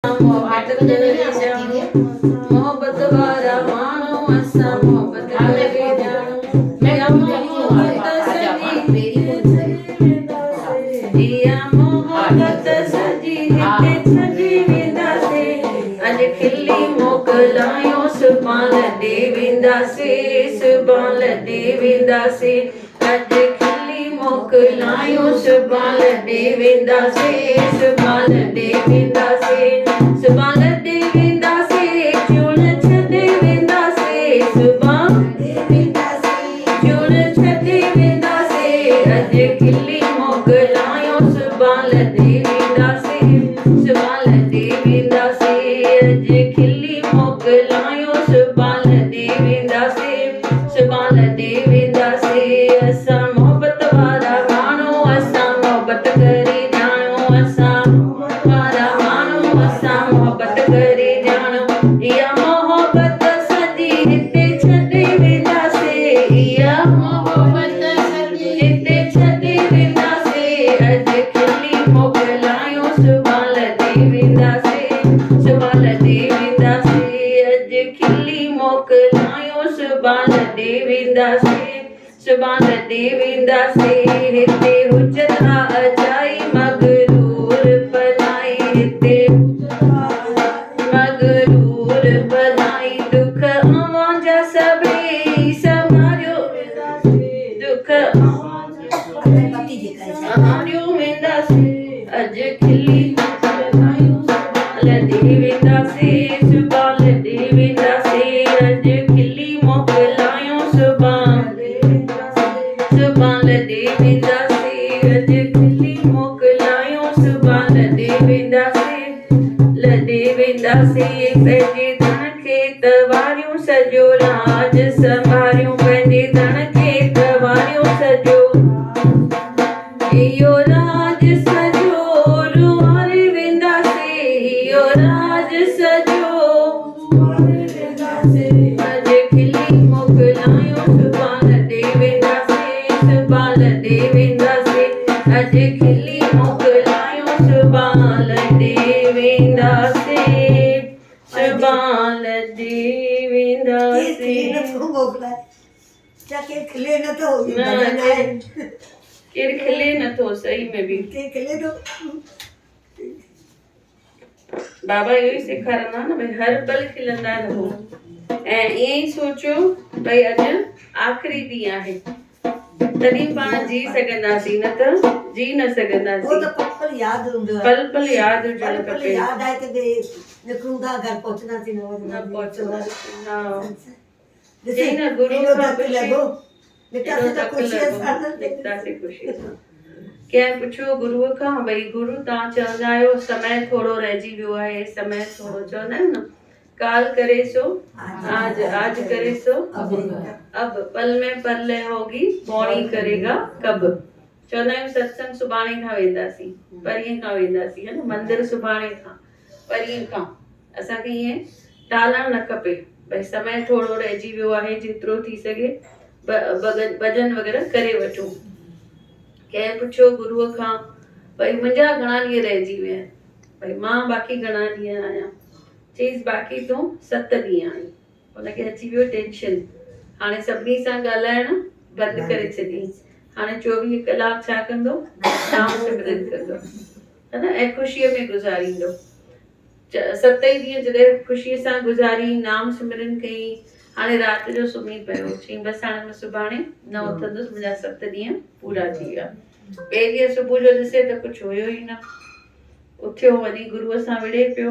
मोहब्बत करे जानो मोहब्बत वारा मानो असा मोहब्बत करे जानो मेरा मोहब्बत सजी दिया मोहब्बत सजी हिते सजी विंदासे अज खिली मोकलायो सुभान दे विंदासे सुभान दे विंदासे अज खिली मोकलायो सुभान दे विंदासे सुभान दे विंदासे सुभान दे विंदासे चुन छदे विंदासे सुभान दे विंदासे चुन छदे विंदासे अज खिली मोकलायो सुभान दे विंदासे सुभान दे विंदासे अज खिली मोकलायो सुभान दे विंदासे सुभान दे विंदासे असा मोहब्बत वारा मानो असा मोहब्बत करे जानो असा वारा मानो असा मोहब्बत करे जानो या मोहब्बत सजी हिते छॾे वेंदासे या मोहब्बत सजी हिते छॾे वेंदासे अज खिली मोकलायो सुभान दे विंदासे सुभान दे विंदासे अज खिली मोकलायो सुभान दे विंदासे सुभान दे विंदासे हिते हुजत अजाई मगरूर बनाई हिते मगरूर बनाई दुख आवाजा सबे समारियो दुख आवारियो वेंदासे अज खिली मोकलायो सुभान दे विंदासे सुभान दे विंदासे अज खिली मोकलायो सुभान सुभान दे विंदासे अज खिली मोकलायो सुभान दे विंदासे लदे विंदासे पंहिंजे धन खे तवारियूं सॼो राज संभारियूं पंहिंजे धन खे तवारियूं सॼो इहो राज सॼो रुआरे वेंदासे इहो राज सॼो अज खिली मोकलायो सुभान दे विंदासे सुभान दे विंदासे अज खिली मोकलायो सुभान दे विंदासे सुभान दे विंदासे केर खिले नथो सही में भी बाबा इहो ई सेखारंदा न भई हर पल खिलंदा रहो ऐं ईअं ई सोचो भई अॼु आख़िरी ॾींहुं आहे तॾहिं पाण जी सघंदासीं न त जी न सघंदासीं पल पल यादि हुजणु खपे न पहुचंदासीं हा चई न गुरू खां निकितासीं ख़ुशीअ सां कंहिं पुछियो गुरूअ खां भई गुरू तव्हां चवंदा आहियो समय थोरो रहिजी वियो आहे समय थोरो चवंदा आहियो न काल करे सो आज करे सो अब पल में परलय होगी बौणी करेगा कब चवंदा आहियूं सत्संग सुभाणे खां वेंदासीं परीहं खां वेंदासीं है न मंदिर सुभाणे खां परीहं खां असांखे ईअं टालणु न खपे भई समय थोरो रहिजी वियो आहे जेतिरो थी सघे भॼन वग़ैरह करे वठूं कंहिं पुछियो गुरूअ खां भई मुंहिंजा घणा ॾींहं रहिजी विया आहिनि भई मां बाक़ी घणा ॾींहं आहियां चईसि बाक़ी तूं 7 ॾींहं आहीं हुनखे अची वियो टेंशन हाणे सभिनी सां ॻाल्हाइणु बंदि करे छॾी हाणे 24 कलाक छा कंदो नाम सिमरन कंदो है न ऐं ख़ुशीअ में गुज़ारींदो 7 ई ॾींहं जॾहिं ख़ुशीअ सां गुज़ारी नाम सिमरन कई हाणे राति जो सुम्ही पियो चईं बसि हाणे मां सुभाणे न उथंदुसि मुंहिंजा 7 ॾींहं पूरा थी विया ॿिए ॾींहुं सुबुह जो ॾिसे त कुझु हुयो ई न उथियो वञी गुरूअ सां विड़े पियो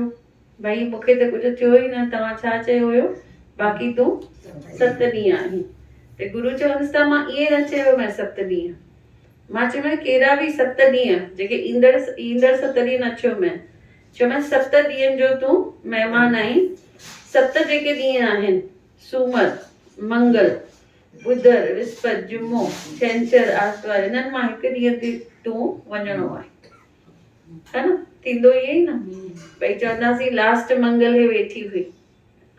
भई मूंखे त कुझु थियो ई न तव्हां छा चयो हुयो बाक़ी तूं 7 ॾींहं आहीं त गुरू चवंदुसि त मां ईअं न चयो मैं 7 ॾींहं मां चयोमांइ कहिड़ा बि 7 ॾींहं जेके ईंदड़ 7 ॾींहं न चयो मैं चयोमांइ 7 ॾींहंनि जो तूं महिमान आहीं 7 जेके ॾींहं आहिनि सूमर मंगल बुधर विस्पति जुमो छंछरु आर्तवार इन्हनि मां हिकु ॾींहं ते तूं वञिणो आहे है न थींदो ईअं ई न भई चवंदासीं लास्ट मंगल हे वेठी हुई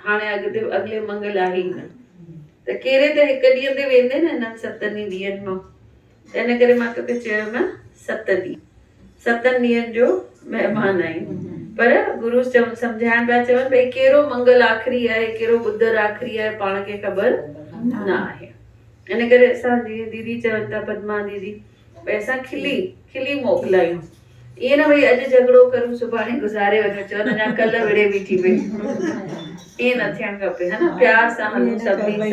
हाणे अॻिले मंगल आहे ई न त कहिड़े त हिकु ॾींहं ते वेंदे न हिननि 7 ॾींहंनि मां त इन करे मां तोखे चयोमांइ 7 ॾींहं 7 ॾींहंनि जो महिमान आहियूं पर गुरु सम्झाइण पिया चवनि भई कहिड़ो मंगल आख़िरी आहे, कहिड़ो ॿुधर आख़िरी आहे, पाण खे ख़बर न आहे। इन करे असां जीअं दीदी चवनि था, पद्मा दीदी, भई असां खिली मोकिलायूं। ईअं न भई अॼु झगड़ो करूं सुभाणे गुज़ारे वञूं, चवनि अञा कल्ह विड़े बीठी पई, ईअं न थियणु खपे, है न। प्यार सां हलूं सभिनी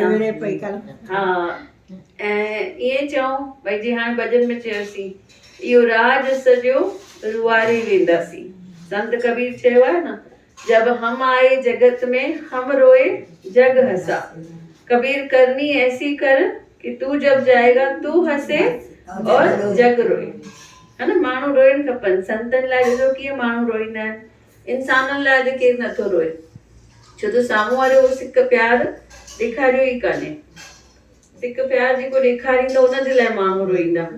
सां। हा, ऐं ईअं चऊं भई जीअं हाणे भॼन में चयोसीं, इहो राज सॼो रुआरे वेंदासीं। संत कबीर चयो आहे न, जब हम आए जगत में हम रोए जग हंसा। कबीर करनी ऐसी कर कि तू जब जाएगा तू हंसे और जग रोए, है न। माण्हू रोइण खपनि। संतनि लाइ ॾिसो कीअं माण्हू रोईंदा आहिनि, इंसाननि लाइ अॼु केरु नथो रोए, छो त साम्हूं वारे उहो सिक प्यार ॾेखारियो ई कान्हे। सिक प्यार जेको ॾेखारींदो उनजे लाइ माण्हू रोईंदा,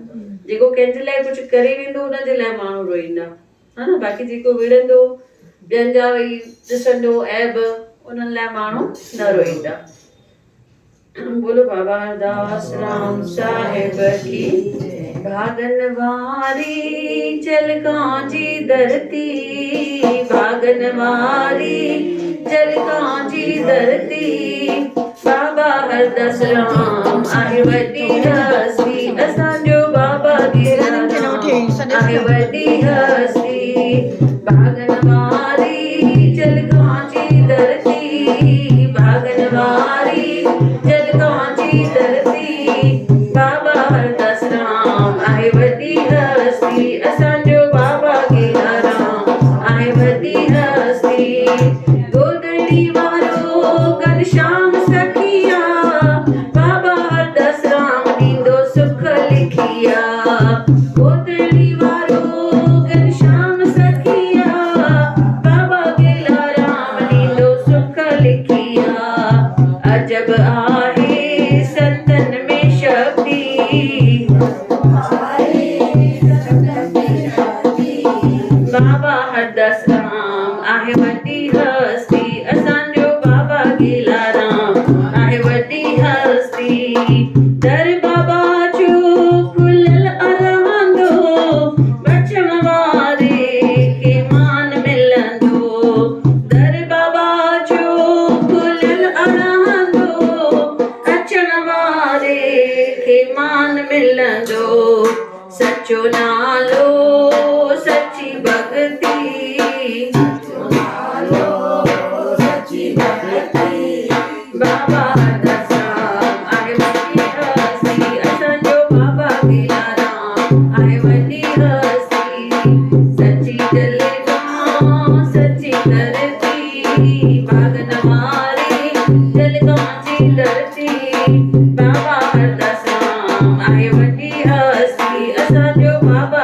जेको कंहिंजे लाइ कुझु करे वेंदो उनजे लाइ माण्हू रोईंदा, हा न। बाक़ी जेको विड़ंदो, ॿियनि जा वई ॾिसंदो ऐब, उन्हनि लाइ माण्हू न रोईंदा। बोलो बाबा हरदास राम साहिब की। भागन वारी जल कांजी धरती, भागन वारी जल कांजी धरती, बाबा हरदास राम आहे वॾी हस्ती, असांजो बाबा आहे वॾी हस्ती। भागन वारी जल कांजी धरती, भागन वारी जल कांजी धरती, बाबा हरदास राम आहे वॾी हस्ती, असांजो बाबा गेलाराम आहे वॾी हस्ती। गोदड़ी वारो घनश्याम सखिया, बाबा हरदास राम ॾींदो सुख लिखिया। गोदड़ी वारो घनश्याम सखिया, बाबा गेलाराम ॾींदो सुख लिखिया। अजब आहे संतन में शक्ति, बाबा हरदास राम आहे वॾी हस्ती, असांजो बाबा गेलाराम आहे वॾी हस्ती। दर बाबा जो खुलियल रहंदो, बचण वारे खे मान मिलंदो। दर बाबा जो खुलियल रहंदो, अचण वारे खे मान मिलंदो। सचो नालो सची भक्ति, बाबा हरदास राम आहे वॾी हस्ती, असांजो बाबा गेलाराम आहे वॾी हस्ती। सची दिल खां सची धरती, भागन वारी जल कांजी धरती, बाबा हरदास राम आहे वॾी हस्ती, असांजो बाबा